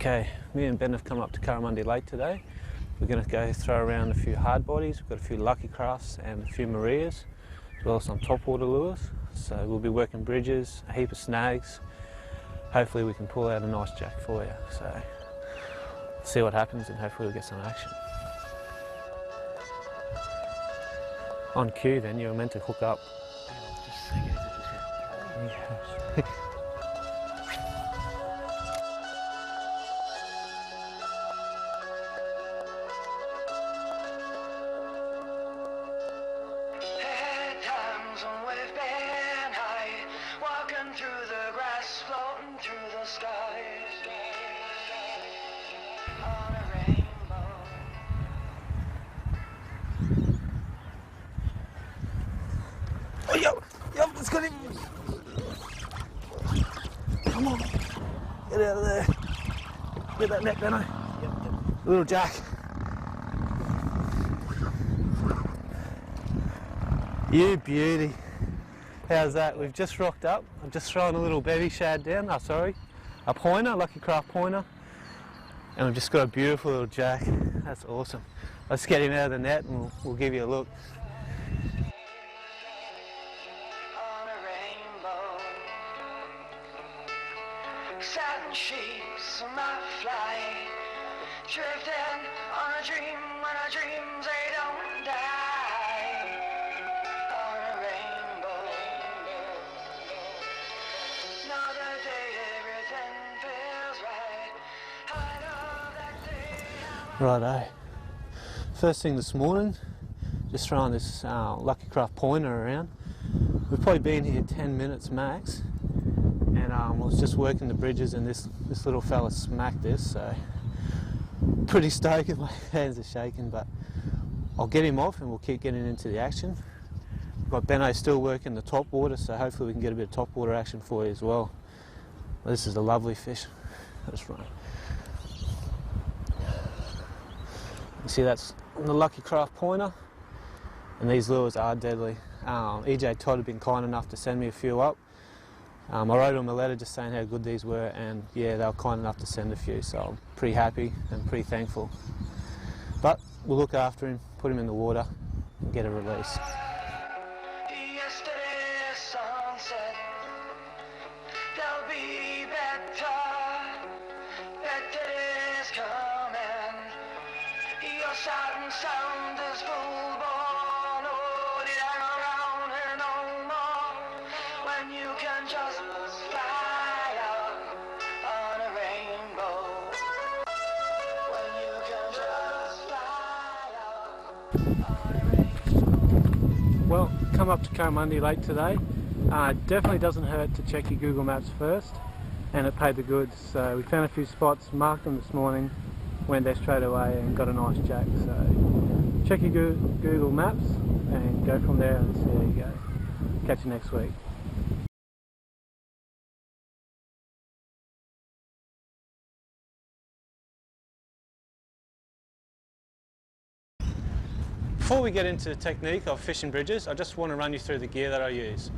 Okay, me and Ben have come up to Currimundi Lake today. We're going to go throw around a few hard bodies. We've got a few Lucky Crafts and a few Marias, as well as some topwater lures. So we'll be working bridges, a heap of snags. Hopefully we can pull out a nice jack for you. So see what happens and hopefully we'll get some action. On cue then, you were meant to hook up. Yeah. Through the grass, floating through the sky, on a rainbow. Oh, yo, let's get him. Come on, get out of there. Get that net, Benno. Yep. Little jack. You beauty. How's that? We've just rocked up. I'm just throwing a little bevy shad down. Oh, sorry, a pointer, Lucky Craft pointer. And we've just got a beautiful little jack. That's awesome. Let's get him out of the net and we'll give you a look. On a rainbow, satin sheets on my flight, drifting on a dream when our dreams they don't die. Righto. First thing this morning, just throwing this Lucky Craft pointer around. We've probably been here 10 minutes max, and I was just working the bridges and this little fella smacked this, so pretty stoked. My hands are shaking, but I'll get him off and we'll keep getting into the action. We've got Benno still working the top water, so hopefully we can get a bit of top water action for you as well. This is a lovely fish. That's right. You see that's the Lucky Craft pointer, and these lures are deadly. EJ Todd had been kind enough to send me a few up. I wrote him a letter just saying how good these were, and yeah, they were kind enough to send a few, so I'm pretty happy and pretty thankful. But we'll look after him, put him in the water and get a release. Yesterday's sunset, there'll be better days coming. Your sight and sound is full born. Oh, it ain't around here no more. When you can just fly out on a rainbow. When you can just fly out on a rainbow. Well, come up to Currimundi Lake today. Definitely doesn't hurt to check your Google Maps first, and it paid the goods. So we found a few spots, marked them this morning, went there straight away and got a nice jack. So check your Google Maps and go from there and see how you go. Catch you next week. Before we get into the technique of fishing bridges, I just want to run you through the gear that I use.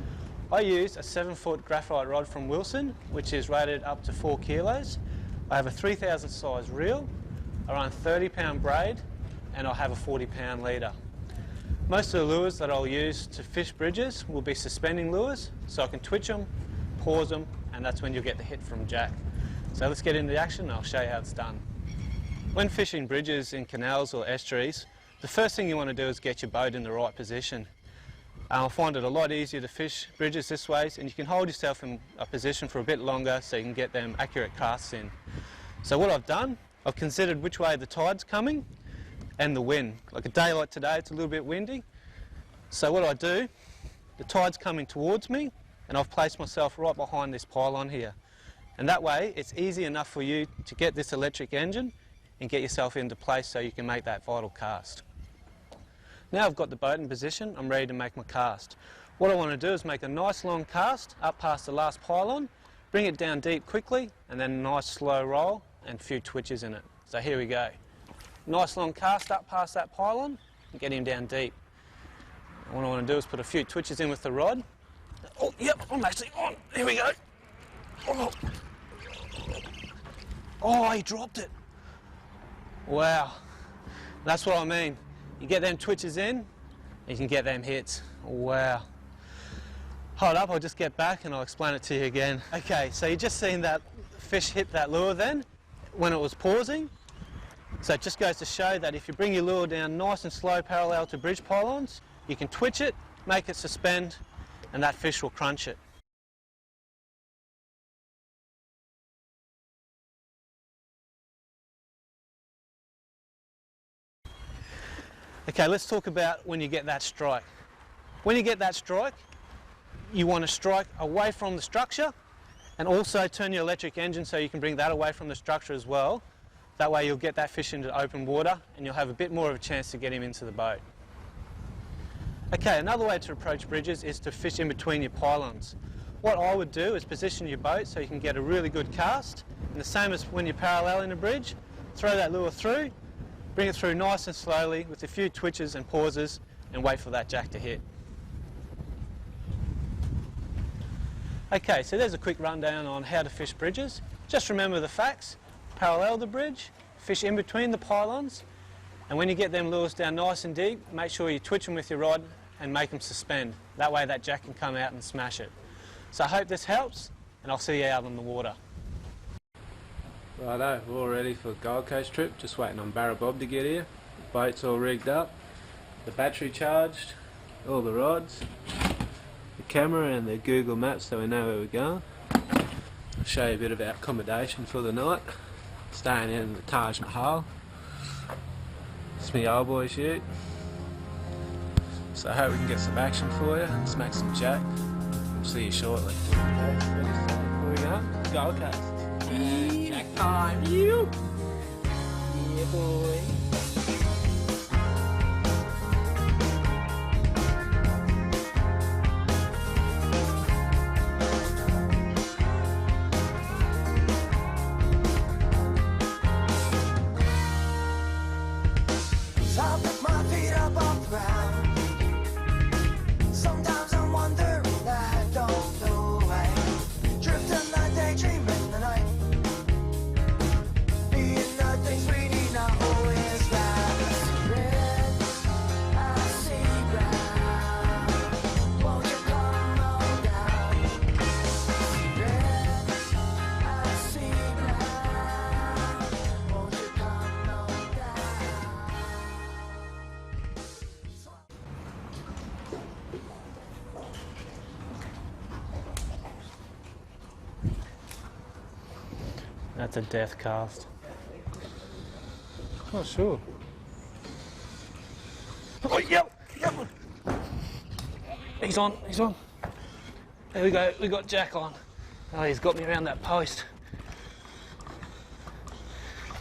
I use a 7-foot graphite rod from Wilson, which is rated up to 4 kilos. I have a 3000 size reel, I run 30-pound braid, and I have a 40-pound leader. Most of the lures that I'll use to fish bridges will be suspending lures, so I can twitch them, pause them, and that's when you'll get the hit from jack. So let's get into the action and I'll show you how it's done. When fishing bridges in canals or estuaries, the first thing you want to do is get your boat in the right position. I'll find it a lot easier to fish bridges this way, and you can hold yourself in a position for a bit longer so you can get them accurate casts in. So what I've done, I've considered which way the tide's coming and the wind. Like a day like today, it's a little bit windy. So what I do, the tide's coming towards me and I've placed myself right behind this pylon here. And that way, it's easy enough for you to get this electric engine and get yourself into place so you can make that vital cast. Now I've got the boat in position, I'm ready to make my cast. What I want to do is make a nice long cast up past the last pylon, bring it down deep quickly, and then a nice slow roll and a few twitches in it. So here we go. Nice long cast up past that pylon and get him down deep. What I want to do is put a few twitches in with the rod. Oh, yep, I'm actually on. Here we go. Oh. Oh, he dropped it. Wow. That's what I mean. You get them twitches in, you can get them hits. Wow. Hold up, I'll just get back and I'll explain it to you again. Okay, so you just seen that fish hit that lure then, when it was pausing. So it just goes to show that if you bring your lure down nice and slow parallel to bridge pylons, you can twitch it, make it suspend, and that fish will crunch it. Okay, let's talk about when you get that strike. When you get that strike, you want to strike away from the structure and also turn your electric engine so you can bring that away from the structure as well. That way you'll get that fish into open water and you'll have a bit more of a chance to get him into the boat. Okay, another way to approach bridges is to fish in between your pylons. What I would do is position your boat so you can get a really good cast, and the same as when you're paralleling a bridge, throw that lure through, bring it through nice and slowly with a few twitches and pauses and wait for that jack to hit. Okay, so there's a quick rundown on how to fish bridges. Just remember the facts, parallel the bridge, fish in between the pylons, and when you get them lures down nice and deep, make sure you twitch them with your rod and make them suspend. That way that jack can come out and smash it. So I hope this helps, and I'll see you out on the water. Righto, we're all ready for the Gold Coast trip, just waiting on Barra Bob to get here. The boat's all rigged up, the battery charged, all the rods, the camera and the Google Maps so we know where we're going. I'll show you a bit of our accommodation for the night. Staying in the Taj Mahal. It's my old boy shoot. So I hope we can get some action for you and smack some jack. See you shortly. Okay, here we go. Gold Coast. Jack time. You. Yeah, boy. I pick my feet up off the ground. Sometimes I wonder, I don't know why. Drifting the daydreaming the night. Being the things we need not always right. Red, I see brown. Won't you come on down? Red, I see brown. Won't you come on down? That's a death cast. Oh, sure. Oh, yep, yep. He's on, he's on. There we go, we got Jack on. Oh, he's got me around that post.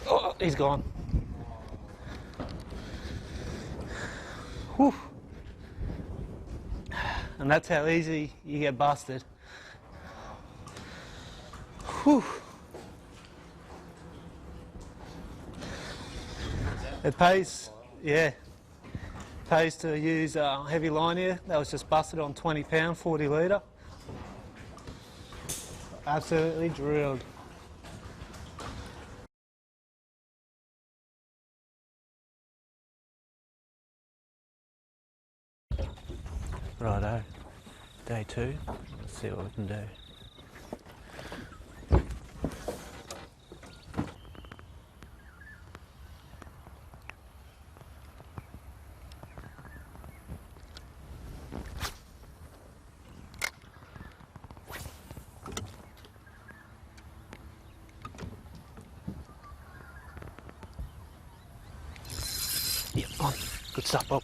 Oh, he's gone. Whew. And that's how easy you get busted. Whew. It pays, yeah, pays to use heavy line here. That was just busted on 20 pound, 40 litre. Absolutely drilled. Righto, day 2, let's see what we can do. Yep, on. Good stuff, Bob.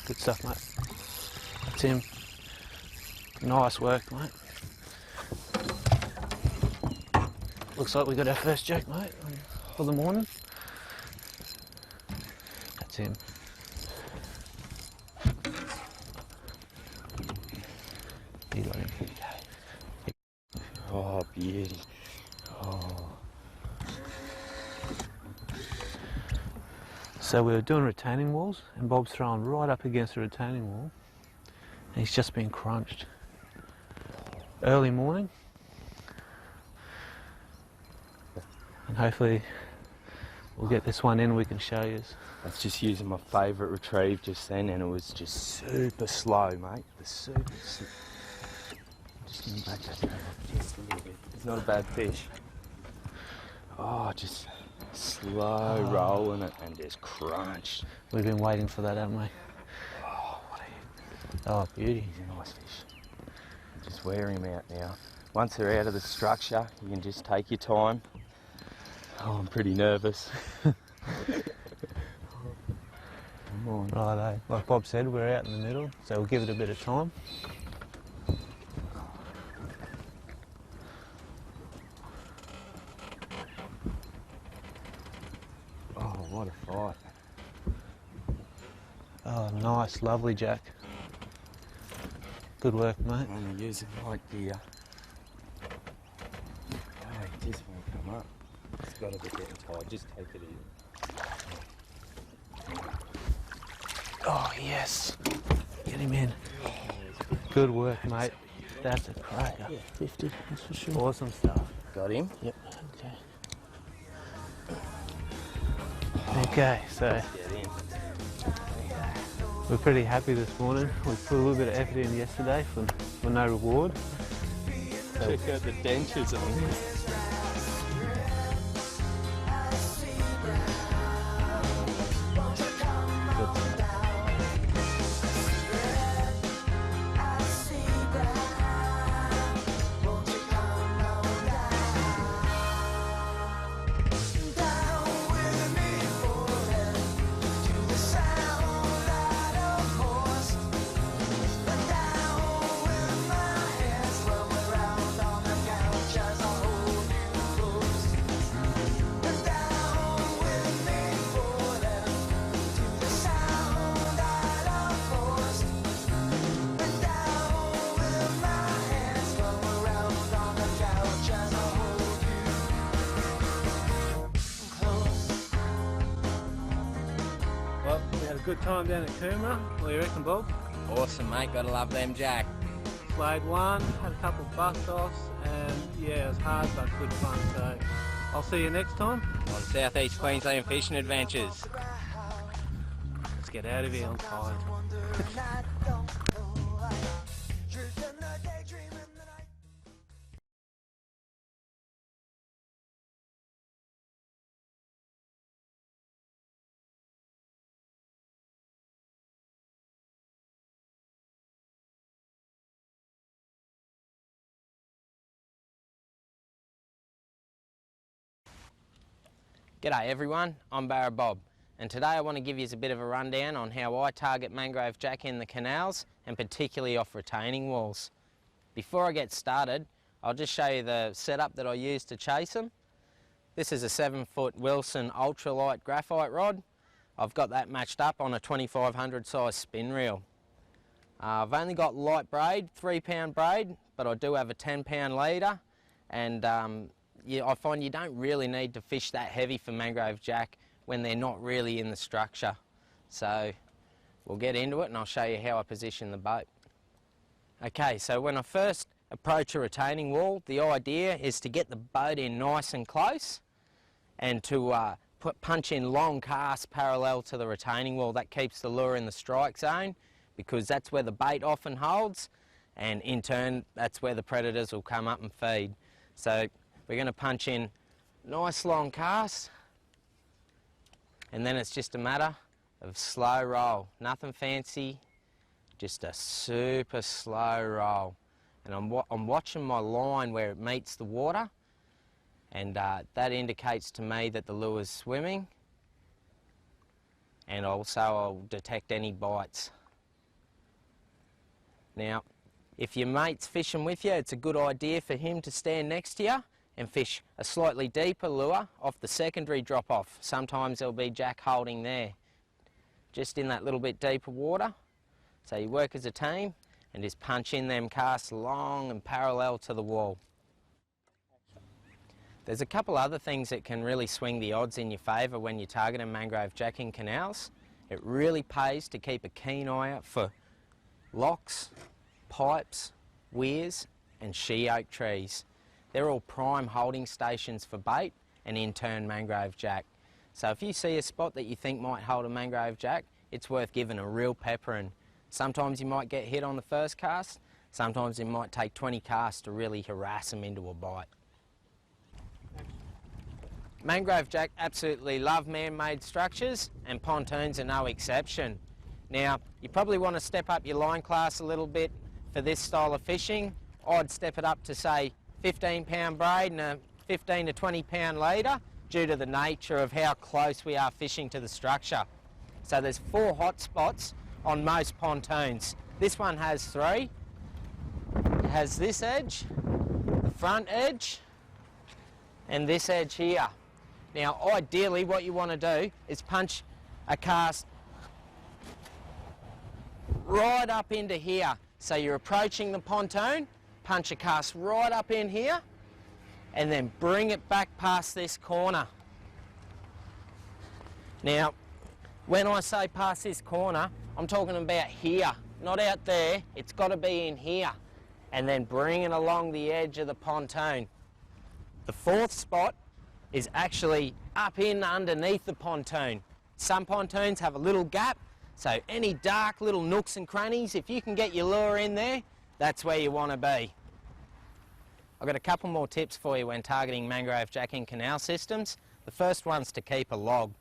Good stuff, mate. That's him. Nice work, mate. Looks like we got our first jack, mate, for the morning. That's him. You got him. Oh, beauty. Oh. So we were doing retaining walls and Bob's throwing right up against the retaining wall and he's just been crunched. Early morning And hopefully we'll get this one in and we can show you. I was just using my favourite retrieve just then, and it was just super slow, mate. Just gonna back that down just a little bit. It's not a bad fish. Oh, just slow rolling it and just crunch. We've been waiting for that, haven't we? Oh, what a hit. Oh, beauty. He's a nice fish. Just wear him out now. Once they're out of the structure, you can just take your time. Oh, I'm pretty nervous. Come on. Righto. Like Bob said, we're out in the middle, so we'll give it a bit of time. Oh, what a fight. Oh, nice, lovely Jack. Good work, mate. I'm only using light gear. Oh, it just won't come up. It's got to be getting tight. Just take it in. Oh, yes. Get him in. Good work, mate. That's a cracker. Yeah, 50, that's for sure. Awesome stuff. Got him? Yep, okay. Okay, so Get in. we're pretty happy this morning. We put a little bit of effort in yesterday for no reward. Check out the dentures on him. Well, we had a good time down at Coomera. What do you reckon, Bob? Awesome, mate. Gotta love them, Jack. Played one, had a couple of bust-offs, and yeah, it was hard but good fun. So I'll see you next time. On South East Queensland Fishing Adventures. Let's get out of here, I'm tired. G'day everyone, I'm Barra Bob, and today I want to give you a bit of a rundown on how I target mangrove jack in the canals, and particularly off retaining walls. Before I get started, I'll just show you the setup that I use to chase them. This is a 7-foot Wilson ultralight graphite rod. I've got that matched up on a 2500 size spin reel. I've only got light braid, 3-pound braid, but I do have a 10-pound leader, and I find you don't really need to fish that heavy for mangrove jack when they're not really in the structure. So we'll get into it and I'll show you how I position the boat. Okay, so when I first approach a retaining wall, the idea is to get the boat in nice and close and to punch in long casts parallel to the retaining wall. That keeps the lure in the strike zone because that's where the bait often holds, and in turn that's where the predators will come up and feed. So we're going to punch in nice long casts, and then it's just a matter of slow roll. Nothing fancy, just a super slow roll. And I'm watching my line where it meets the water, and that indicates to me that the lure's swimming, and also I'll detect any bites. Now, if your mate's fishing with you, it's a good idea for him to stand next to you and fish a slightly deeper lure off the secondary drop-off. Sometimes there'll be jack holding there, just in that little bit deeper water. So you work as a team and just punch in them casts long and parallel to the wall. There's a couple other things that can really swing the odds in your favour when you're targeting mangrove jack in canals. It really pays to keep a keen eye out for locks, pipes, weirs and she oak trees. They're all prime holding stations for bait, and in turn mangrove jack. So if you see a spot that you think might hold a mangrove jack, it's worth giving a real peppering. Sometimes you might get hit on the first cast, sometimes it might take 20 casts to really harass them into a bite. Mangrove jack absolutely love man-made structures, and pontoons are no exception. Now, you probably want to step up your line class a little bit for this style of fishing. I'd step it up to say 15-pound braid and a 15 to 20-pound leader, due to the nature of how close we are fishing to the structure. So there's 4 hot spots on most pontoons. This one has 3. It has this edge, the front edge, and this edge here. Now ideally what you want to do is punch a cast right up into here. So you're approaching the pontoon, punch a cast right up in here, and then bring it back past this corner. Now, when I say past this corner, I'm talking about here, not out there. It's got to be in here. And then bring it along the edge of the pontoon. The 4th spot is actually up in underneath the pontoon. Some pontoons have a little gap, so any dark little nooks and crannies, if you can get your lure in there, that's where you want to be. I've got a couple more tips for you when targeting mangrove jack in canal systems. The first one's to keep a log.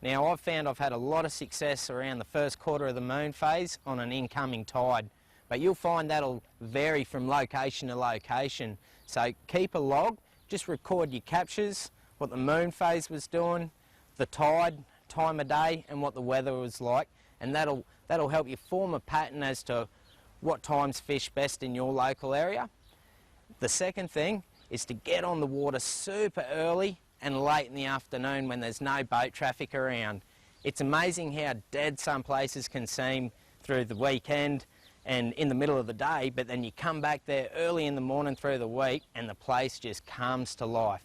Now I've found I've had a lot of success around the first quarter of the moon phase on an incoming tide, but you'll find that'll vary from location to location. So keep a log, just record your captures, what the moon phase was doing, the tide, time of day, and what the weather was like, and that'll help you form a pattern as to what times fish best in your local area. The second thing is to get on the water super early and late in the afternoon when there's no boat traffic around. It's amazing how dead some places can seem through the weekend and in the middle of the day, but then you come back there early in the morning through the week and the place just comes to life.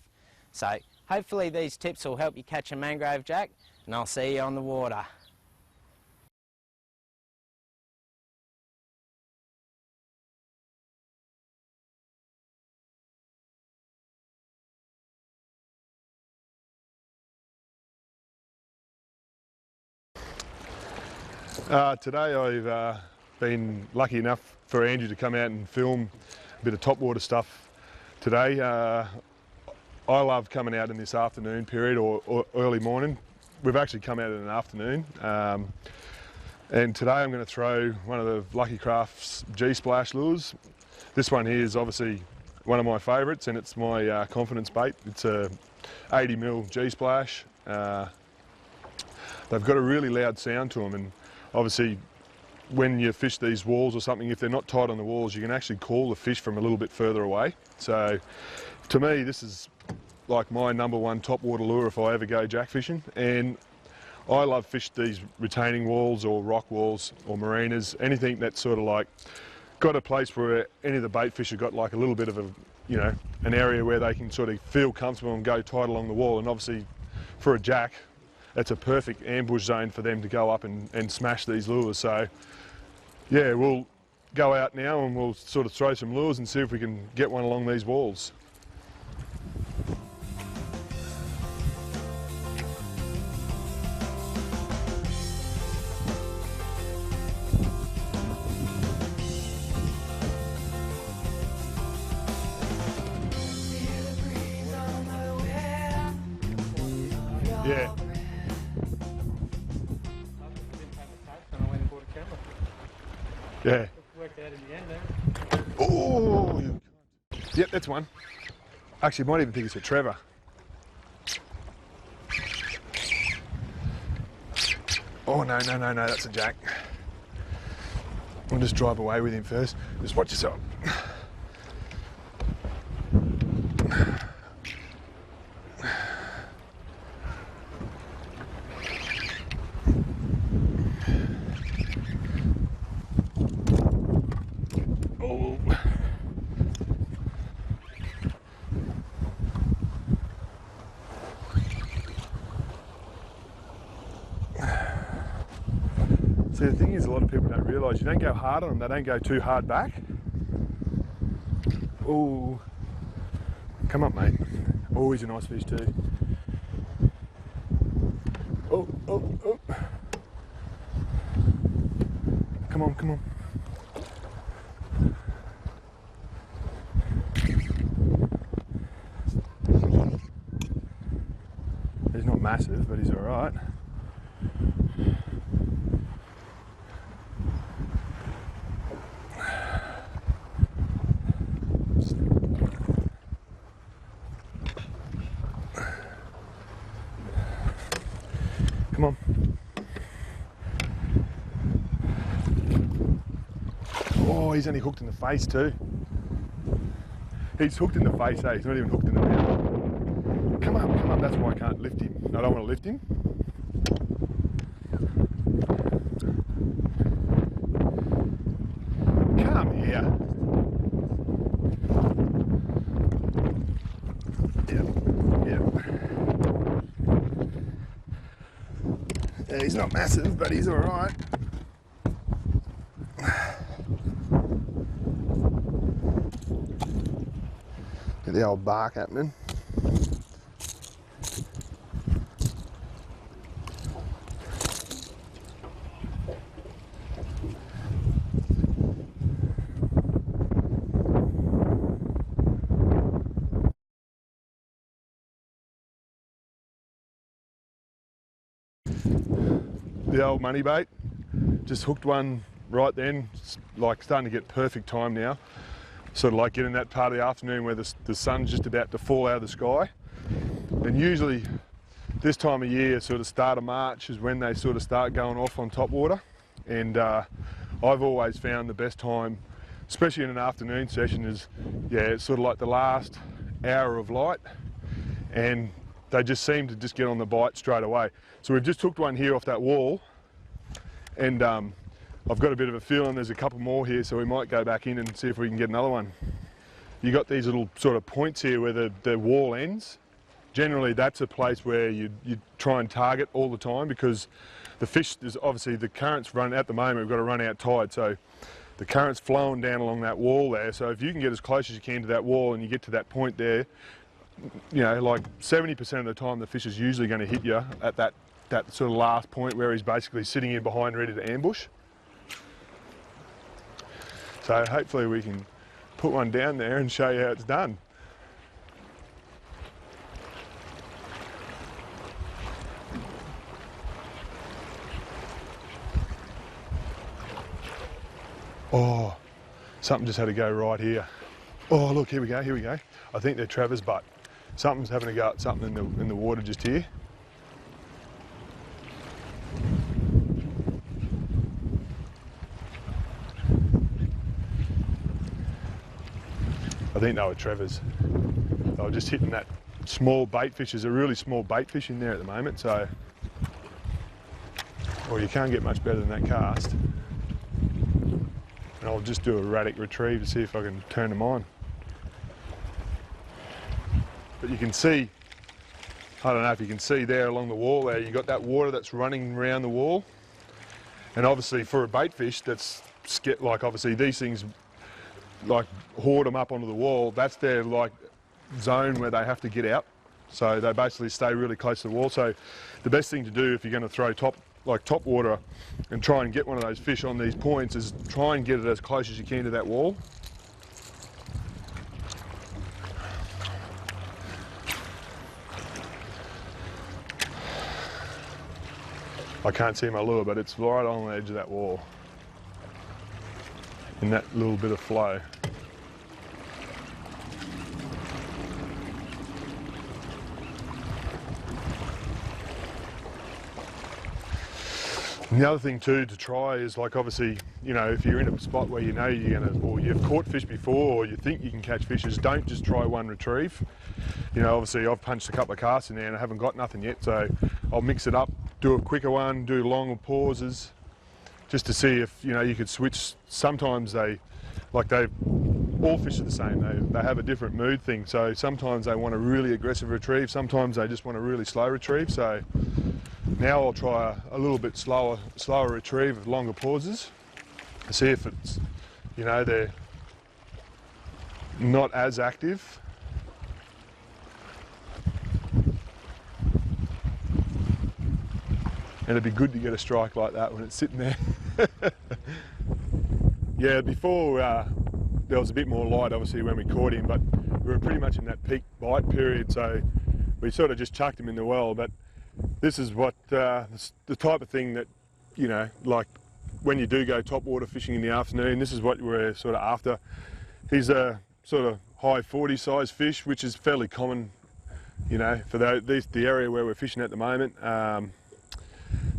So hopefully these tips will help you catch a mangrove jack, and I'll see you on the water. Today I've been lucky enough for Andrew to come out and film a bit of topwater stuff today. I love coming out in this afternoon period or early morning. We've actually come out in an afternoon, and today I'm going to throw one of the Lucky Crafts G-Splash lures. This one here is obviously one of my favourites, and it's my confidence bait. It's a 80mm G-Splash. They've got a really loud sound to them, and obviously when you fish these walls or something, if they're not tight on the walls, you can actually call the fish from a little bit further away. So to me, this is like my #1 topwater lure if I ever go jack fishing. And I love fish these retaining walls or rock walls or marinas, anything that's sort of like got a place where any of the bait fish have got like a little bit of a, you know, an area where they can sort of feel comfortable and go tight along the wall. And obviously for a jack, it's a perfect ambush zone for them to go up and smash these lures. So yeah, we'll go out now and we'll sort of throw some lures and see if we can get one along these walls. Yeah. Yeah. Worked out in the end there. Oh, yep, that's one. Actually, might even think it's a Trevor. Oh, no, that's a jack. I'll just drive away with him first. Just watch yourself. Oh. See, the thing is, a lot of people don't realise you don't go hard on them, they don't go too hard back. Oh, come up, mate. Oh, he's a nice fish too. Oh, oh, oh. Come on, come on. He's not massive, but he's all right. Come on. Oh, he's only hooked in the face too. He's hooked in the face, eh? He's not even hooked in the mouth. Come up, that's why I can't lift him. I don't want to lift him. Come here. Yeah, he's not massive, but he's all right. Get the old bark happening. The old money bait, just hooked one right then, it's like starting to get perfect time now, sort of like getting that part of the afternoon where the sun's just about to fall out of the sky. And usually this time of year, sort of start of March, is when they sort of start going off on top water. And I've always found the best time, especially in an afternoon session, is, yeah, it's sort of like the last hour of light, and they just seem to just get on the bite straight away. So we've just hooked one here off that wall, and I've got a bit of a feeling there's a couple more here, so we might go back in and see if we can get another one. You got these little sort of points here where the wall ends. Generally that's a place where you try and target all the time, because the fish, is obviously the current's run at the moment, we've got to run out tide, so the current's flowing down along that wall there. So if you can get as close as you can to that wall and you get to that point there, you know, like 70% of the time the fish is usually going to hit you at that sort of last point where he's basically sitting in behind ready to ambush. So hopefully we can put one down there and show you how it's done. Oh, something just had to go right here. Oh look, here we go, here we go. I think they're Trevor's butt. Something's having to go at something in the water just here. I think they were Trevor's. They were just hitting that small bait fish. There's a really small bait fish in there at the moment, so, well, you can't get much better than that cast. And I'll just do a erratic retrieve to see if I can turn them on. But you can see, I don't know if you can see there along the wall there, you've got that water that's running around the wall. And obviously for a bait fish, that's, like obviously these things like hoard them up onto the wall. That's their like zone where they have to get out. So they basically stay really close to the wall. So the best thing to do if you're going to throw top water and try and get one of those fish on these points is try and get it as close as you can to that wall. I can't see my lure, but it's right on the edge of that wall in that little bit of flow. And the other thing too to try is, like, obviously, you know, if you're in a spot where you know you're gonna, or you've caught fish before, or you think you can catch fish, is don't just try one retrieve. You know, obviously I've punched a couple of casts in there and I haven't got nothing yet, so I'll mix it up, do a quicker one, do longer pauses, just to see if, you know, you could switch. Sometimes all fish are the same, they have a different mood thing, so sometimes they want a really aggressive retrieve, sometimes they just want a really slow retrieve. So now I'll try a little bit slower retrieve of longer pauses to see if it's, you know, they're not as active. and it'd be good to get a strike like that when it's sitting there. Yeah, before there was a bit more light obviously when we caught him, but we were pretty much in that peak bite period, so we sort of just chucked him in the well. But this is what the type of thing that, you know, like when you do go topwater fishing in the afternoon, this is what we're sort of after. He's a sort of high 40 size fish, which is fairly common, you know, for the area where we're fishing at the moment.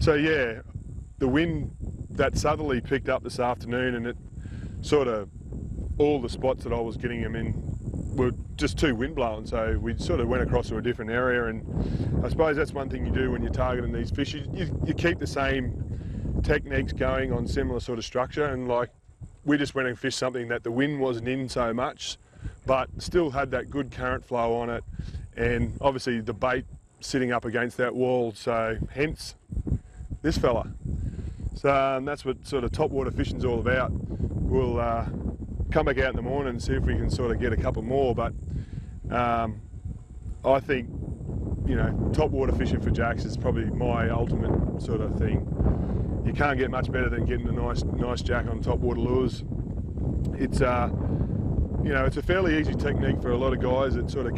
So yeah, the wind, that southerly picked up this afternoon, and it sort of, all the spots that I was getting them in were just too wind blowing, so we sort of went across to a different area. And I suppose that's one thing you do when you're targeting these fish, you keep the same techniques going on similar sort of structure, and like we just went and fished something that the wind wasn't in so much, but still had that good current flow on it, and obviously the bait sitting up against that wall, so hence this fella. So that's what sort of topwater fishing's all about. We'll come back out in the morning and see if we can sort of get a couple more, but I think, you know, topwater fishing for jacks is probably my ultimate sort of thing. You can't get much better than getting a nice jack on topwater lures. It's you know, it's a fairly easy technique for a lot of guys that sort of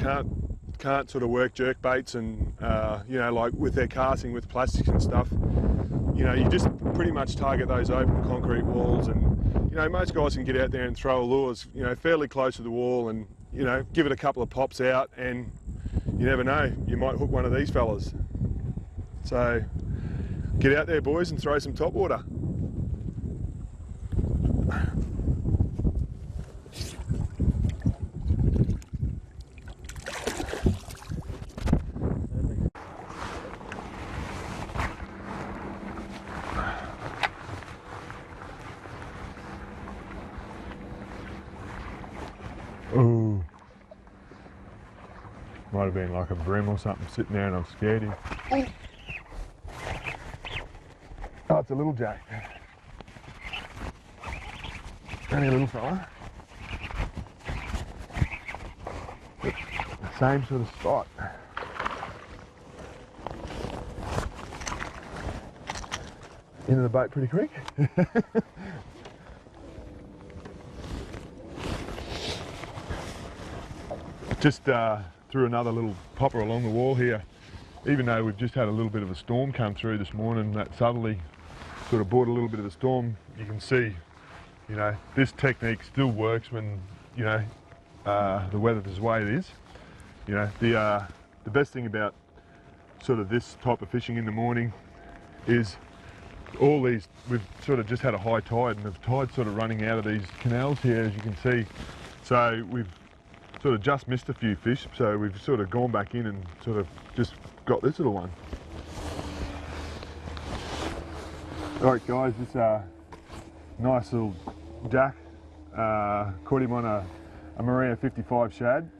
can't sort of work jerk baits, and you know, like with their casting with plastics and stuff. You know, you just pretty much target those open concrete walls, and you know, most guys can get out there and throw lures, you know, fairly close to the wall, and you know, give it a couple of pops out, and you never know, you might hook one of these fellas. So get out there, boys, and throw some topwater. Ooh, might have been like a bream or something sitting there, and I've scared him. Oh, it's a little jack. Only a little fella. Yep, the same sort of spot. Into the boat pretty quick. Just threw another little popper along the wall here. Even though we've just had a little bit of a storm come through this morning, that southerly sort of brought a little bit of a storm, you can see, you know, this technique still works when, you know, the weather is the way it is. You know, the best thing about sort of this type of fishing in the morning is all these, we've sort of just had a high tide, and the tide's sort of running out of these canals here, as you can see. So we've sort of just missed a few fish, so we've sort of gone back in and sort of just got this little one. Alright guys, this nice little jack, caught him on a Maria 55 shad.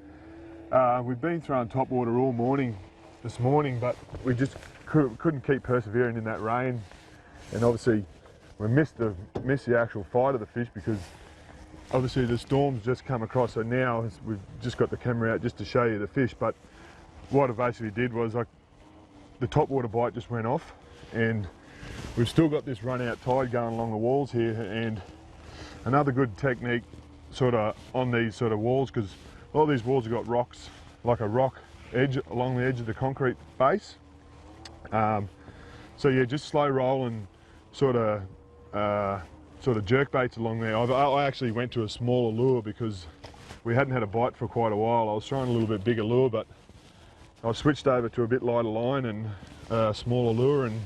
We've been throwing topwater all morning this morning, but we just couldn't keep persevering in that rain, and obviously we missed the actual fight of the fish because obviously the storm's just come across, so now we've just got the camera out just to show you the fish. But what I basically did was the topwater bite just went off, and we've still got this run out tide going along the walls here. And another good technique sort of on these sort of walls, because all these walls have got rocks, like a rock edge along the edge of the concrete base. So yeah, just slow roll and sort of jerk baits along there. I actually went to a smaller lure because we hadn't had a bite for quite a while. I was throwing a little bit bigger lure, but I switched over to a bit lighter line and a smaller lure, and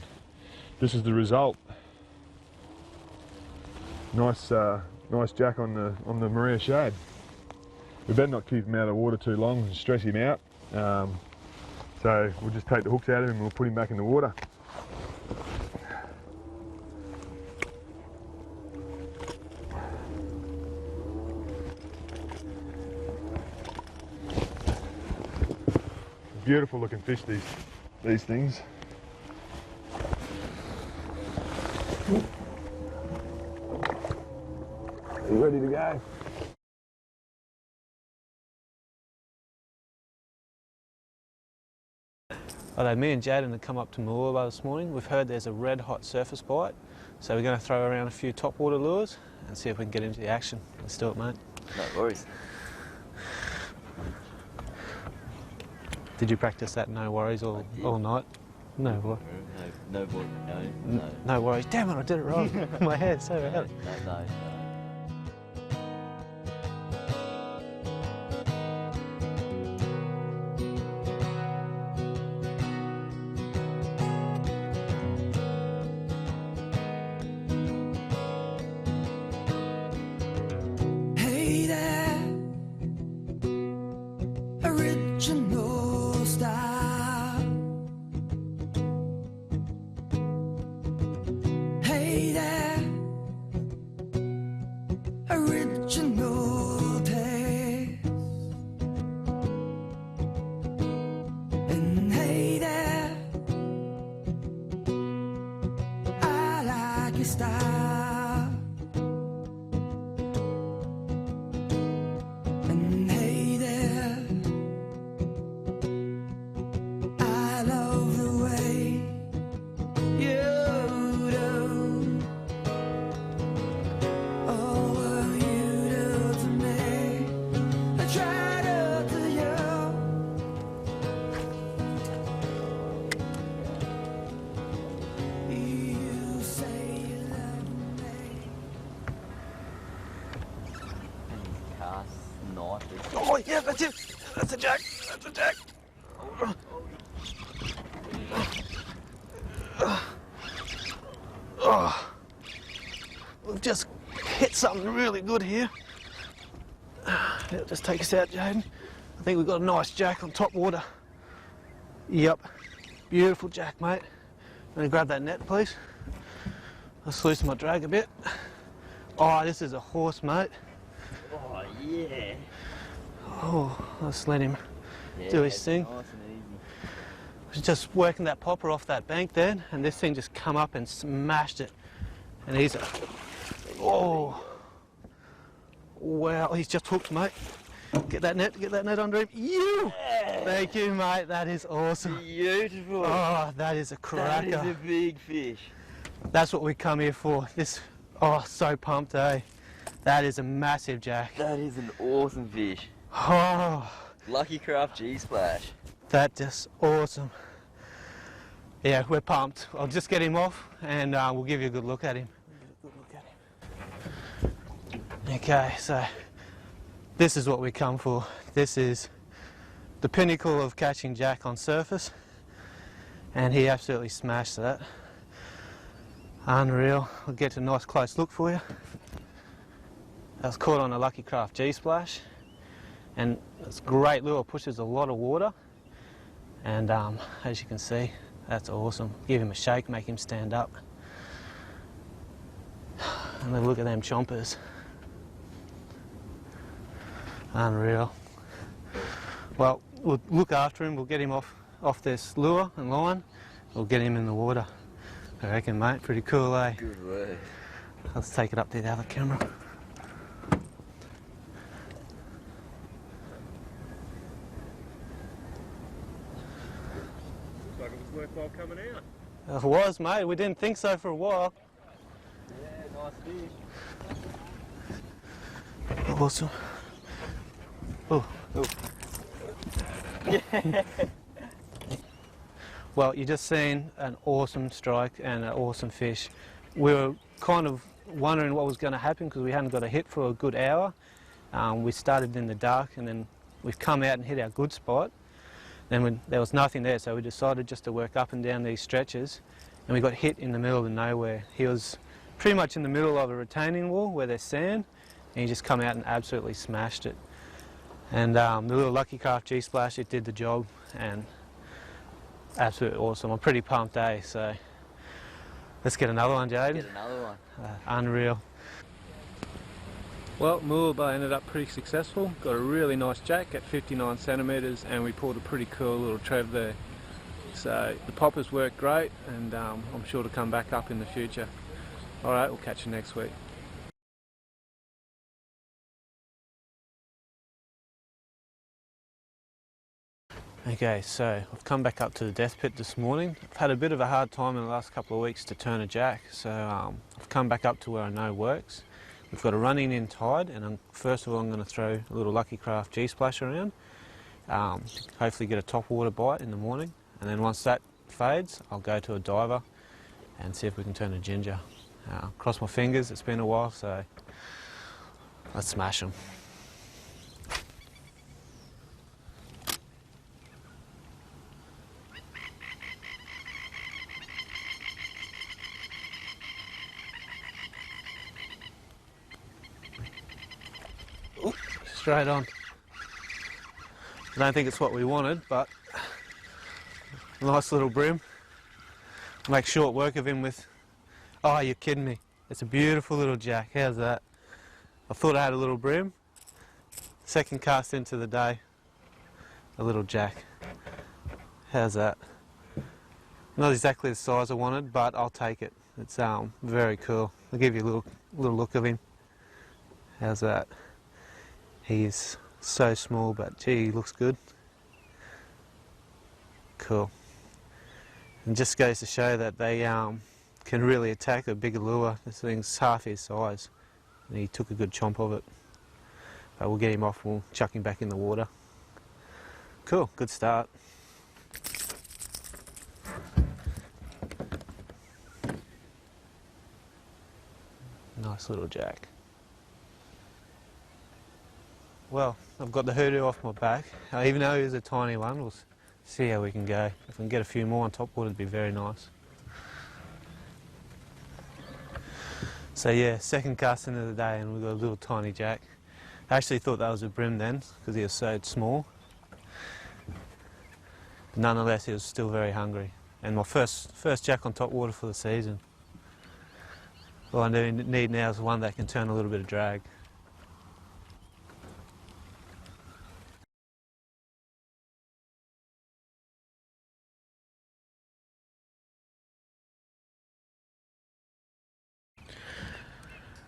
this is the result. Nice, nice jack on the Maria shad. We better not keep him out of the water too long and stress him out. So we'll just take the hooks out of him and we'll put him back in the water. Beautiful looking fish, these things. Are you ready to go? Although me and Jaden had come up to Mooloolaba this morning, we've heard there's a red hot surface bite, so we're going to throw around a few topwater lures and see if we can get into the action. Let's do it, mate. No worries. Did you practice that no worries all night? No worries. No. No worries. Damn it, I did it wrong. My head's so early. No. Hey there, original style. Hey there, original taste. And hey there, I like your style. And hey there, I love the way you do. Oh, what you do to me, I try to do you. You say you love me. Cast knife. Oh yeah, that's it. That's a jack. That's a jack. Oh, we've just hit something really good here. It'll just take us out, Jaden. I think we've got a nice jack on top water. Yep, beautiful jack, mate. Let me grab that net, please. Let's loosen my drag a bit. Oh, this is a horse, mate. Oh yeah. Oh, let's let him do his thing. Nice and easy. I was just working that popper off that bank then, and this thing just come up and smashed it. And he's a... Oh. Wow, he's just hooked, mate. Get that net under him. You! Thank you, mate. That is awesome. Beautiful. Oh, that is a cracker. That is a big fish. That's what we come here for. This, oh, so pumped, eh? That is a massive jack. That is an awesome fish. Oh, Lucky Craft G Splash. that's just awesome. Yeah, we're pumped. I'll just get him off and we'll give you a good look at him. Okay, so this is what we come for. This is the pinnacle of catching jack on surface, and he absolutely smashed that. Unreal. I'll get a nice close look for you. That was caught on a Lucky Craft G Splash, and it's a great lure, pushes a lot of water, and as you can see, that's awesome. Give him a shake, make him stand up. And then look at them chompers. Unreal. Well, we'll look after him, we'll get him off this lure and line, we'll get him in the water. I reckon, mate, pretty cool, eh? Good work. Let's take it up to the other camera. Looks like it was worthwhile coming out. It was, mate. We didn't think so for a while. Yeah, nice fish. Awesome. Oh. Well, you just seen an awesome strike and an awesome fish. We were kind of wondering what was going to happen because we hadn't got a hit for a good hour. We started in the dark and then we've come out and hit our good spot. Then there was nothing there, so we decided just to work up and down these stretches, and we got hit in the middle of nowhere. He was pretty much in the middle of a retaining wall where there's sand, and he just come out and absolutely smashed it. And the little Lucky Craft G Splash, it did the job, and absolutely awesome. I'm pretty pumped, eh? So let's get another one, Jaden. Get another one. Unreal. Well, Mooloolaba ended up pretty successful. Got a really nice jack at 59 centimetres, and we pulled a pretty cool little trev there. So the poppers worked great, and I'm sure to come back up in the future. Alright, we'll catch you next week. Okay, so I've come back up to the death pit this morning. I've had a bit of a hard time in the last couple of weeks to turn a jack, so I've come back up to where I know works. We've got a running in tide, and first of all I'm going to throw a little Lucky Craft G-Splash around, to hopefully get a top water bite in the morning, and then once that fades I'll go to a diver and see if we can turn a ginger. Cross my fingers, it's been a while, so let's smash them. Straight on. I don't think it's what we wanted, but nice little brim. Make short work of him with... Oh, you're kidding me. It's a beautiful little jack. How's that? I thought I had a little brim. Second cast into the day, a little jack. How's that? Not exactly the size I wanted, but I'll take it. It's very cool. I'll give you a little look of him. How's that? He's so small, but gee, he looks good. Cool. And just goes to show that they can really attack a bigger lure. This thing's half his size, and he took a good chomp of it. But we'll get him off and we'll chuck him back in the water. Cool, good start. Nice little jack. Well, I've got the hoodoo off my back. Even though he's a tiny one, we'll see how we can go. If we can get a few more on top water, it'd be very nice. So yeah, second cast into the day and we've got a little tiny jack. I actually thought that was a brim then, because he was so small. Nonetheless, he was still very hungry. And my first jack on top water for the season. All I need now is one that can turn a little bit of drag.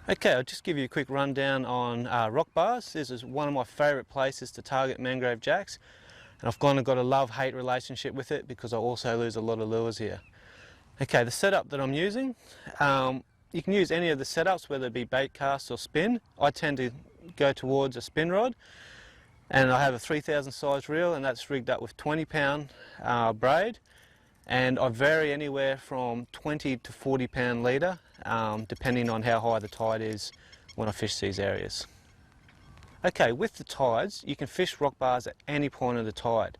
Okay, I'll just give you a quick rundown on rock bars. This is one of my favourite places to target mangrove jacks, and I've kind of got a love-hate relationship with it because I also lose a lot of lures here. Okay, the setup that I'm using, you can use any of the setups, whether it be bait cast or spin. I tend to go towards a spin rod, and I have a 3000 size reel, and that's rigged up with 20-pound braid, and I vary anywhere from 20 to 40-pound leader, depending on how high the tide is when I fish these areas. Okay, with the tides, you can fish rock bars at any point of the tide.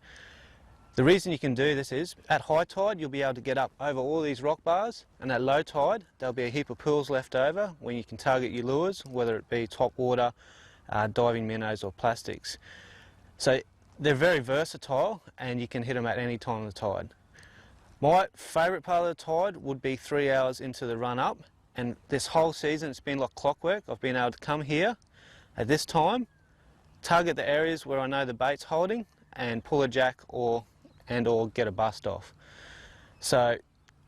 The reason you can do this is, at high tide you'll be able to get up over all these rock bars, and at low tide there'll be a heap of pools left over when you can target your lures, whether it be top water, diving minnows or plastics. So they're very versatile and you can hit them at any time of the tide. My favourite part of the tide would be 3 hours into the run up, and this whole season it's been like clockwork. I've been able to come here at this time, target the areas where I know the bait's holding and pull a jack or get a bust off. So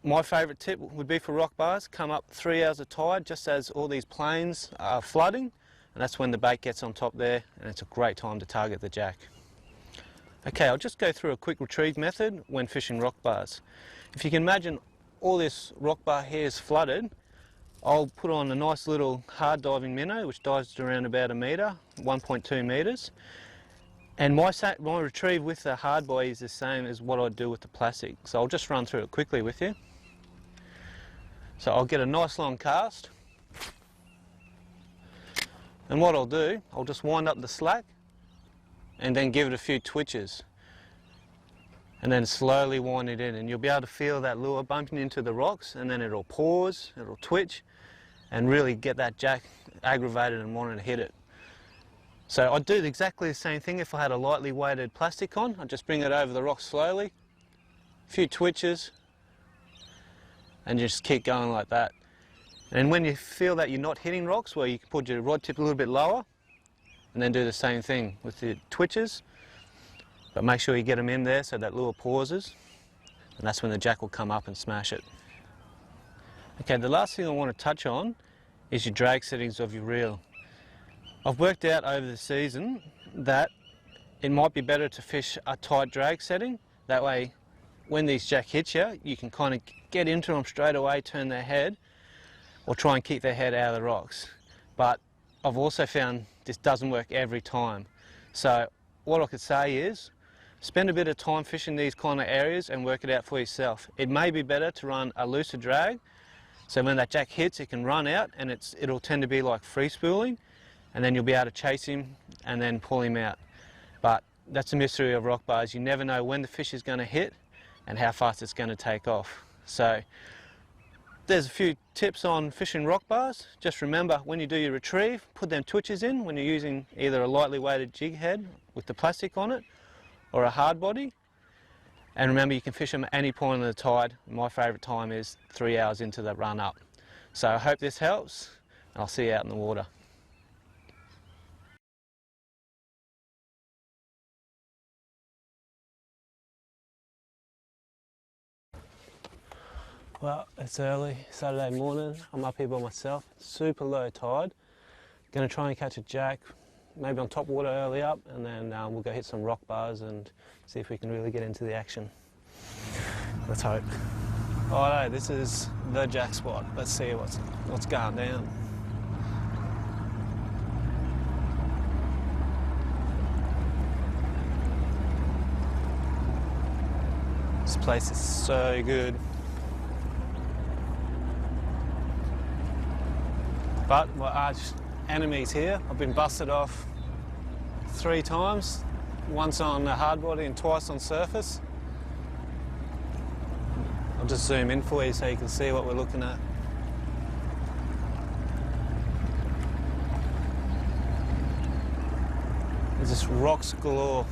my favourite tip would be for rock bars, come up 3 hours of tide just as all these plains are flooding, and that's when the bait gets on top there and it's a great time to target the jack. Okay, I'll just go through a quick retrieve method when fishing rock bars. If you can imagine all this rock bar here is flooded, I'll put on a nice little hard diving minnow which dives to around about 1 metre, 1.2 metres. And my retrieve with the hard buoy is the same as what I do with the plastic. So I'll just run through it quickly with you. So I'll get a nice long cast. And what I'll do, I'll just wind up the slack and then give it a few twitches. And then slowly wind it in, and you'll be able to feel that lure bumping into the rocks, and then it'll pause, it'll twitch, and really get that jack aggravated and wanting to hit it. So I'd do exactly the same thing if I had a lightly weighted plastic on. I'd just bring it over the rock slowly, a few twitches, and just keep going like that. And when you feel that you're not hitting rocks, well, you can put your rod tip a little bit lower, and then do the same thing with the twitches. But make sure you get them in there so that lure pauses, and that's when the jack will come up and smash it. Okay, the last thing I want to touch on is your drag settings of your reel. I've worked out over the season that it might be better to fish a tight drag setting. That way, when these jack hit you, you can kind of get into them straight away, turn their head, or try and keep their head out of the rocks. But I've also found this doesn't work every time. So what I could say is, spend a bit of time fishing these kind of areas and work it out for yourself. It may be better to run a looser drag, so when that jack hits, it can run out, and it'll tend to be like free spooling, and then you'll be able to chase him and then pull him out. But that's the mystery of rock bars. You never know when the fish is going to hit and how fast it's going to take off. So there's a few tips on fishing rock bars. Just remember, when you do your retrieve, put them twitches in when you're using either a lightly weighted jig head with the plastic on it or a hard body. And remember, you can fish them at any point of the tide. My favourite time is 3 hours into the run up. So I hope this helps, and I'll see you out in the water. Well, it's early Saturday morning. I'm up here by myself, super low tide. Gonna try and catch a jack, maybe on top water early up, and then we'll go hit some rock bars and see if we can really get into the action. Let's hope. Alright, this is the jack spot. Let's see what's going down. This place is so good. But my arch enemy's here. I've been busted off 3 times, once on a hard body and twice on surface. I'll just zoom in for you so you can see what we're looking at. There's just rocks galore.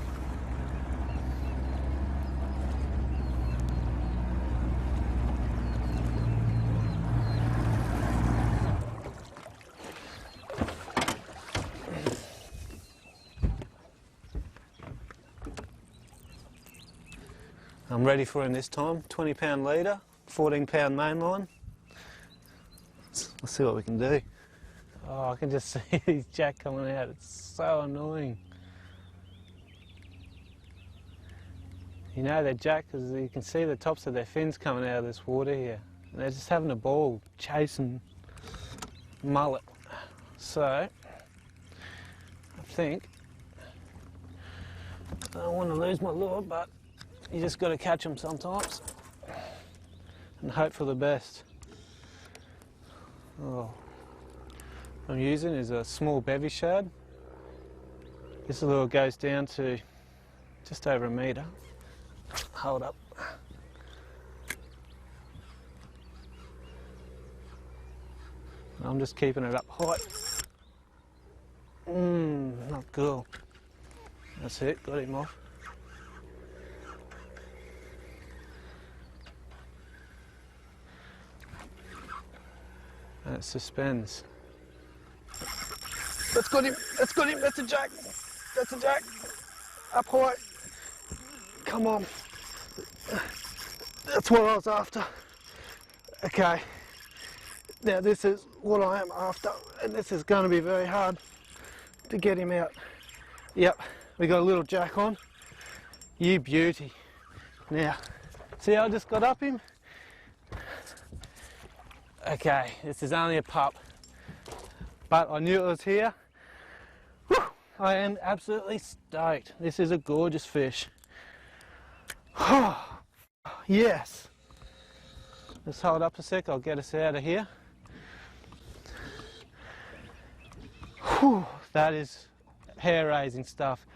I'm ready for him this time. 20-pound leader, 14-pound main line. Let's see what we can do. Oh, I can just see his jack coming out. It's so annoying. You know they're jack because you can see the tops of their fins coming out of this water here. And they're just having a ball chasing mullet. So, I think, I don't want to lose my lure, but you just got to catch them sometimes and hope for the best. Oh. What I'm using is a small bevy shad. This lure goes down to just over 1 metre. Hold up. I'm just keeping it up high. Not cool. That's it, got him off. And it suspends. That's got him, that's got him, that's a jack. That's a jack. Up high. Come on. That's what I was after. Okay. Now this is what I am after, and this is going to be very hard to get him out. Yep, we got a little jack on. You beauty. Now, see how I just got up him? Okay, this is only a pup, but I knew it was here. Whew, I am absolutely stoked. This is a gorgeous fish. Yes. Just hold up a sec, I'll get us out of here. Whew, that is hair-raising stuff.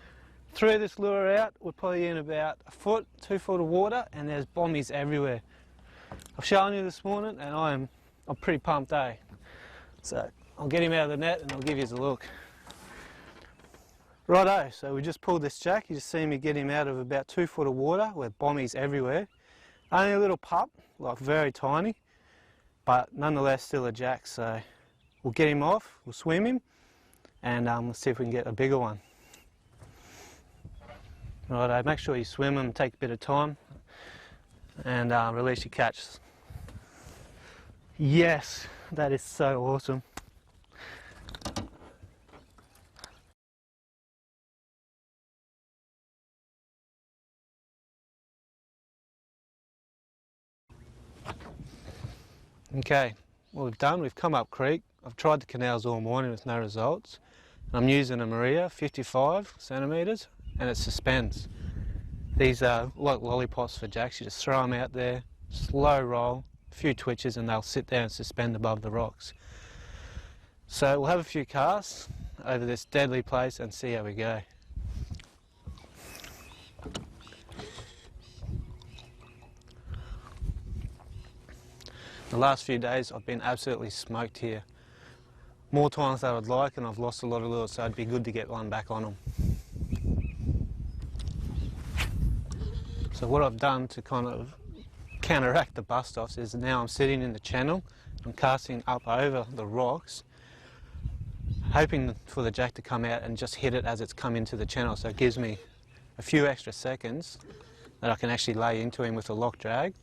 Threw this lure out, we're probably in about 1 foot, 2 foot of water, and there's bommies everywhere. I've shown you this morning, and I'm pretty pumped, eh? So I'll get him out of the net and I'll give you a look. Righto, so we just pulled this jack. You just see me get him out of about 2 foot of water with bommies everywhere. Only a little pup, like very tiny, but nonetheless still a jack. So we'll get him off, we'll swim him, and let's see if we can get a bigger one. Righto, make sure you swim them, take a bit of time, and release your catch. Yes, that is so awesome. Okay, what we've done, we've come up creek. I've tried the canals all morning with no results. I'm using a Maria 55 centimetres and it suspends. These are like lollipops for jacks. You just throw them out there, slow roll, a few twitches and they'll sit there and suspend above the rocks. So we'll have a few casts over this deadly place and see how we go. The last few days I've been absolutely smoked here. More times than I would like, and I've lost a lot of lures, so it'd be good to get one back on them. So what I've done to kind of counteract the bust offs is now I'm sitting in the channel, I'm casting up over the rocks, hoping for the jack to come out and just hit it as it's come into the channel, so it gives me a few extra seconds that I can actually lay into him with a lock drag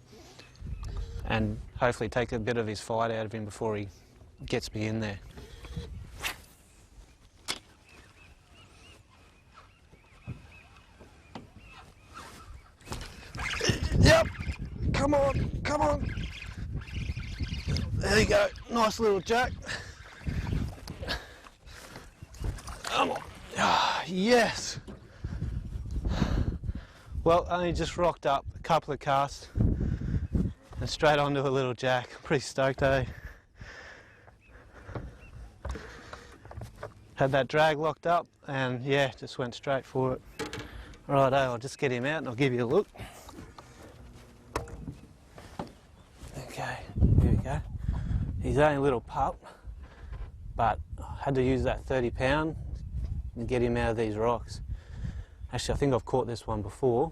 and hopefully take a bit of his fight out of him before he gets me in there. Yep, come on, come on. There you go, nice little jack. Come on, yes. Well, I only just rocked up a couple of casts and straight onto a little jack. I'm pretty stoked, eh? Had that drag locked up and yeah, just went straight for it. Righto, I'll just get him out and I'll give you a look. Okay, here we go. He's only a little pup, but I had to use that 30 pound to get him out of these rocks. Actually, I think I've caught this one before,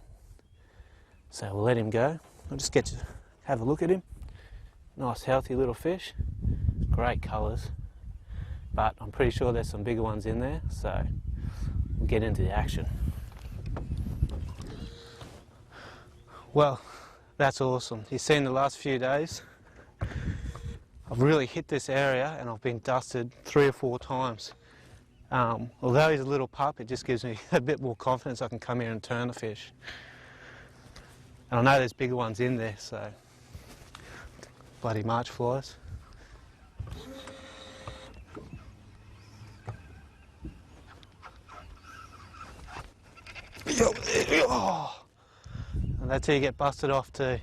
so we'll let him go. I'll just get you have a look at him. Nice healthy little fish, great colours, but I'm pretty sure there's some bigger ones in there, so we'll get into the action. Well, that's awesome. You've seen the last few days, I've really hit this area and I've been dusted 3 or 4 times. Although he's a little pup, it just gives me a bit more confidence I can come here and turn the fish. And I know there's bigger ones in there, so bloody March flies. Oh. And that's how you get busted off too.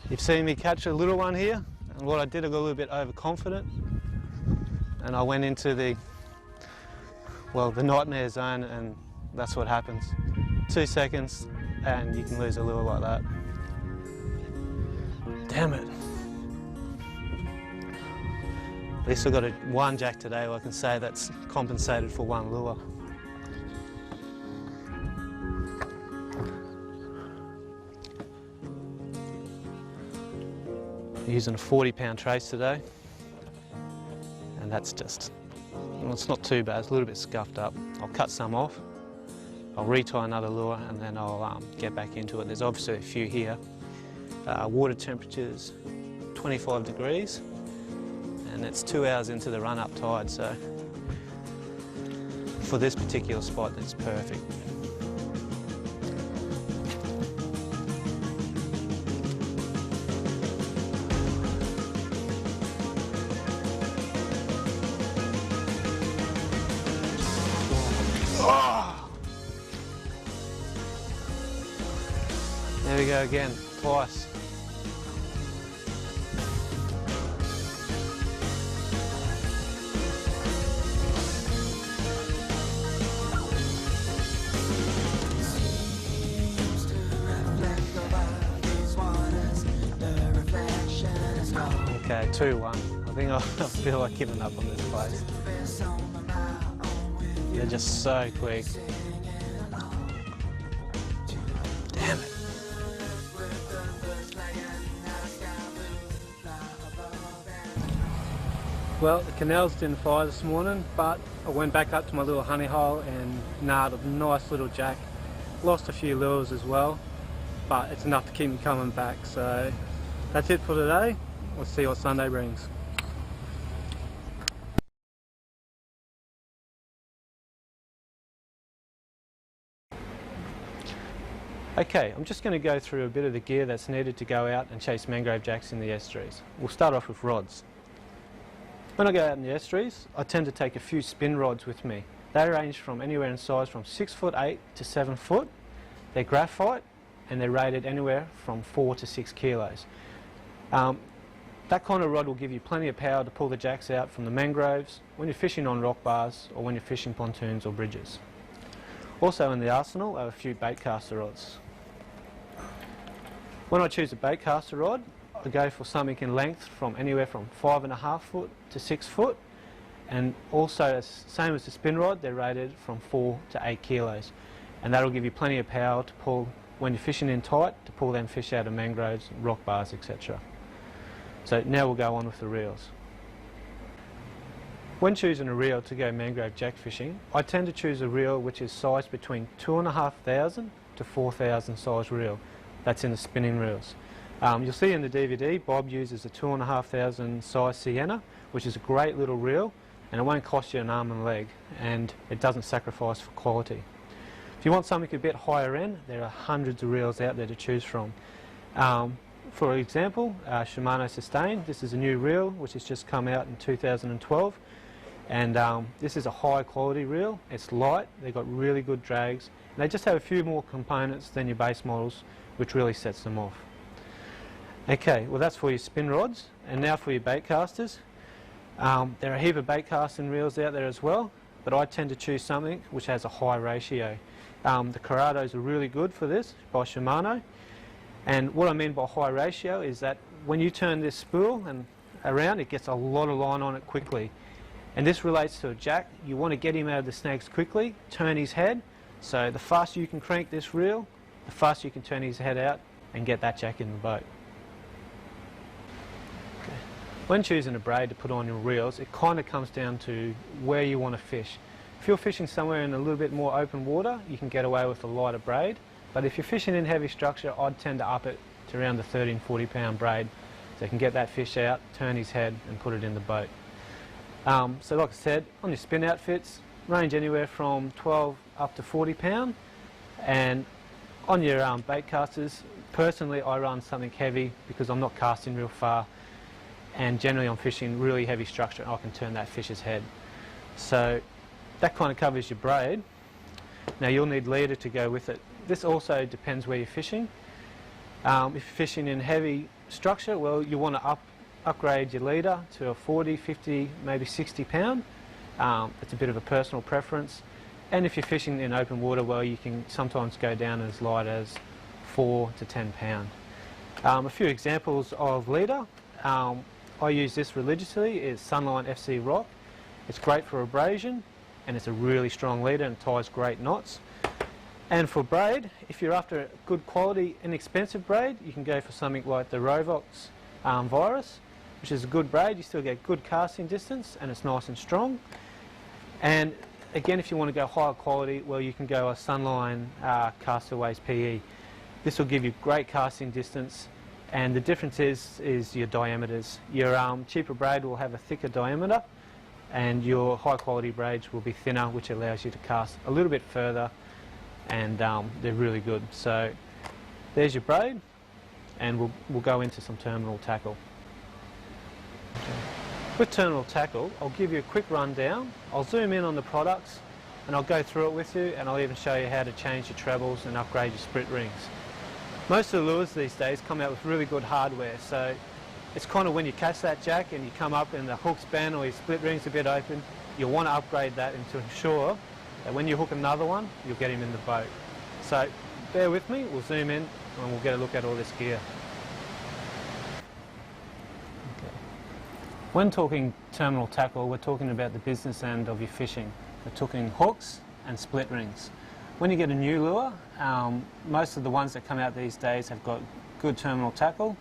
You've seen me catch a little one here, and what I did, I got a little bit overconfident and I went into the nightmare zone, and that's what happens. 2 seconds and you can lose a lure like that. Damn it. At least I got one jack today, I can say that's compensated for one lure. I'm using a 40 pound trace today, and that's just, well, it's not too bad, it's a little bit scuffed up. I'll cut some off, I'll retie another lure, and then I'll get back into it. There's obviously a few here. Water temperature's 25 degrees, and it's 2 hours into the run-up tide, so for this particular spot, it's perfect. Oh! There we go again, twice. Okay, 2-1. I think I feel like giving up on this place. They're just so quick. Damn it. Well, the canals didn't fire this morning, but I went back up to my little honey hole and nailed a nice little jack. Lost a few lures as well, but it's enough to keep me coming back. So that's it for today. We'll see what Sunday brings. Okay, I'm just going to go through a bit of the gear that's needed to go out and chase mangrove jacks in the estuaries. We'll start off with rods. When I go out in the estuaries, I tend to take a few spin rods with me. They range from anywhere in size from 6'8" to 7 foot. They're graphite and they're rated anywhere from 4 to 6 kilos. That kind of rod will give you plenty of power to pull the jacks out from the mangroves when you're fishing on rock bars or when you're fishing pontoons or bridges. Also in the arsenal are a few bait caster rods. When I choose a bait caster rod, I go for something in length from anywhere from 5.5 foot to 6 foot, and also same as the spin rod, they're rated from 4 to 8 kilos, and that'll give you plenty of power to pull when you're fishing in tight, to pull them fish out of mangroves, rock bars, etc. So now we'll go on with the reels. When choosing a reel to go mangrove jack fishing, I tend to choose a reel which is sized between 2,500 to 4,000 size reel. That's in the spinning reels. You'll see in the DVD Bob uses a 2,500 size Sienna, which is a great little reel, and it won't cost you an arm and a leg, and it doesn't sacrifice for quality. If you want something a bit higher end, there are hundreds of reels out there to choose from. For example, Shimano Sustain, this is a new reel which has just come out in 2012, and this is a high quality reel. It's light, they've got really good drags, and they just have a few more components than your base models, which really sets them off. Okay, well that's for your spin rods, and now for your bait casters. There are a heap of bait casting reels out there as well, but I tend to choose something which has a high ratio. The Corrados are really good for this, by Shimano. And what I mean by high ratio is that when you turn this spool and around, it gets a lot of line on it quickly. And this relates to a jack. You want to get him out of the snags quickly, turn his head. So the faster you can crank this reel, the faster you can turn his head out and get that jack in the boat. Okay. When choosing a braid to put on your reels, it kind of comes down to where you want to fish. If you're fishing somewhere in a little bit more open water, you can get away with a lighter braid. But if you're fishing in heavy structure, I'd tend to up it to around the 30 and 40 pound braid, so you can get that fish out, turn his head and put it in the boat. So like I said, on your spin outfits, range anywhere from 12 up to 40 pound, and on your bait casters, personally I run something heavy because I'm not casting real far, and generally I'm fishing really heavy structure and I can turn that fish's head. So that kind of covers your braid. Now you'll need leader to go with it. This also depends where you're fishing. If you're fishing in heavy structure, well, you want to upgrade your leader to a 40, 50, maybe 60 pound. It's a bit of a personal preference. And if you're fishing in open water, well, you can sometimes go down as light as 4 to 10 pound. A few examples of leader. I use this religiously. It's Sunline FC Rock. It's great for abrasion, and it's a really strong leader and ties great knots. And for braid, if you're after a good quality, inexpensive braid, you can go for something like the Rovox Virus, which is a good braid. You still get good casting distance and it's nice and strong. And again, if you want to go higher quality, well, you can go a Sunline Castaways PE. This will give you great casting distance, and the difference is your diameters. Your cheaper braid will have a thicker diameter, and your high quality braids will be thinner, which allows you to cast a little bit further, and they're really good. So there's your braid, and we'll go into some terminal tackle. Okay. With terminal tackle, I'll give you a quick rundown. I'll zoom in on the products and I'll go through it with you, and I'll even show you how to change your trebles and upgrade your split rings. Most of the lures these days come out with really good hardware, so it's kind of when you catch that jack and you come up and the hook's bent or your split ring's a bit open, you'll want to upgrade that and to ensure that when you hook another one, you'll get him in the boat. So bear with me, we'll zoom in and we'll get a look at all this gear. Okay. When talking terminal tackle, we're talking about the business end of your fishing. We're talking hooks and split rings. When you get a new lure, most of the ones that come out these days have got good terminal tackle,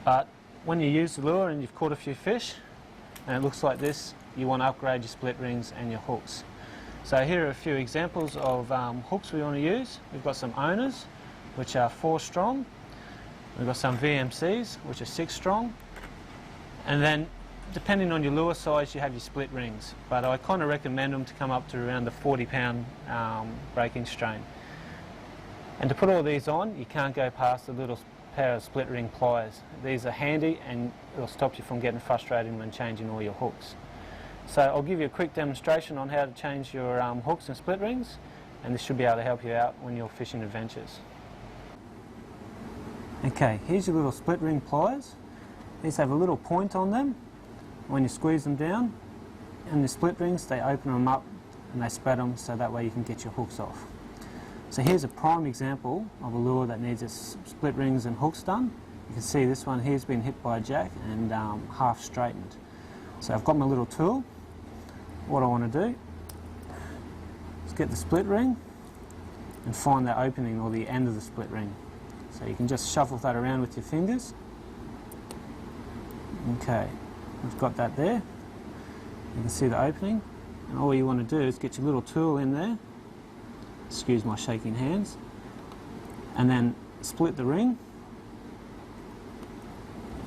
but when you use the lure and you've caught a few fish and it looks like this, you want to upgrade your split rings and your hooks. So here are a few examples of hooks we want to use. We've got some owners, which are 4 strong. We've got some VMCs, which are 6 strong. And then, depending on your lure size, you have your split rings. But I kind of recommend them to come up to around the 40 pound breaking strain. And to put all these on, you can't go past the little pair of split ring pliers. These are handy and it'll stop you from getting frustrated when changing all your hooks. So I'll give you a quick demonstration on how to change your hooks and split rings, and this should be able to help you out when you're fishing adventures. Okay, here's your little split ring pliers. These have a little point on them. When you squeeze them down, and the split rings, they open them up and they spread them so that way you can get your hooks off. So here's a prime example of a lure that needs its split rings and hooks done. You can see this one here's been hit by a jack and half straightened. So I've got my little tool. What I want to do is get the split ring and find the opening or the end of the split ring. So you can just shuffle that around with your fingers. Okay, we've got that there. You can see the opening, and all you want to do is get your little tool in there, excuse my shaking hands, and then split the ring,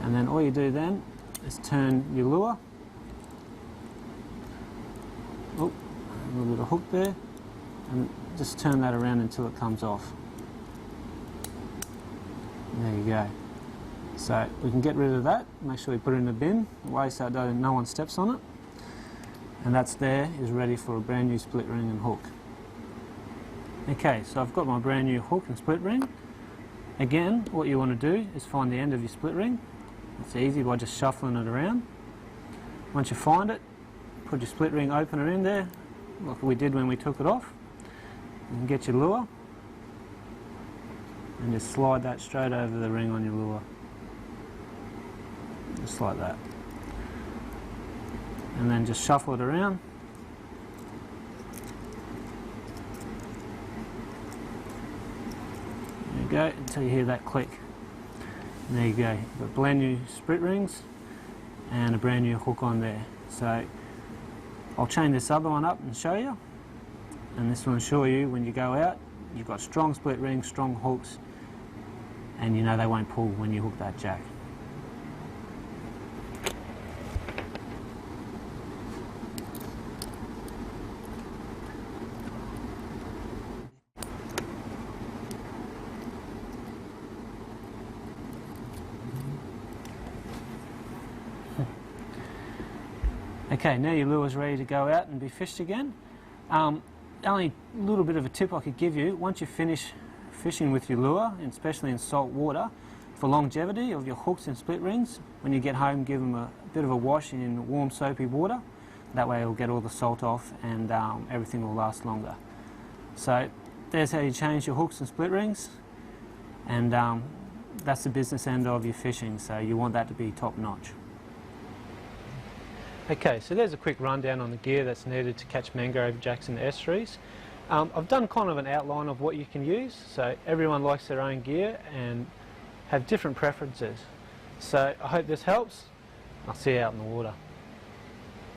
and then all you do then is turn your lure. Oh, a little bit of hook there, and just turn that around until it comes off. There you go. So we can get rid of that, make sure we put it in the bin, away so no one steps on it. And that's there, is ready for a brand new split ring and hook. Okay, so I've got my brand new hook and split ring. Again, what you want to do is find the end of your split ring. It's easy by just shuffling it around. Once you find it, put your split ring opener in there, like we did when we took it off. You can get your lure and just slide that straight over the ring on your lure. Just like that. And then just shuffle it around. There you go, until you hear that click. And there you go, you've got brand new split rings and a brand new hook on there. So I'll chain this other one up and show you. And this will ensure you when you go out, you've got strong split rings, strong hooks, and you know they won't pull when you hook that jack. Okay, now your lure's ready to go out and be fished again. Only a little bit of a tip I could give you, once you finish fishing with your lure, and especially in salt water, for longevity of your hooks and split rings, when you get home give them a bit of a wash in warm soapy water. That way it'll get all the salt off and everything will last longer. So there's how you change your hooks and split rings, and that's the business end of your fishing, so you want that to be top notch. Okay, so there's a quick rundown on the gear that's needed to catch mangrove jacks in the estuaries. I've done kind of an outline of what you can use, so everyone likes their own gear and have different preferences. So I hope this helps. I'll see you out in the water.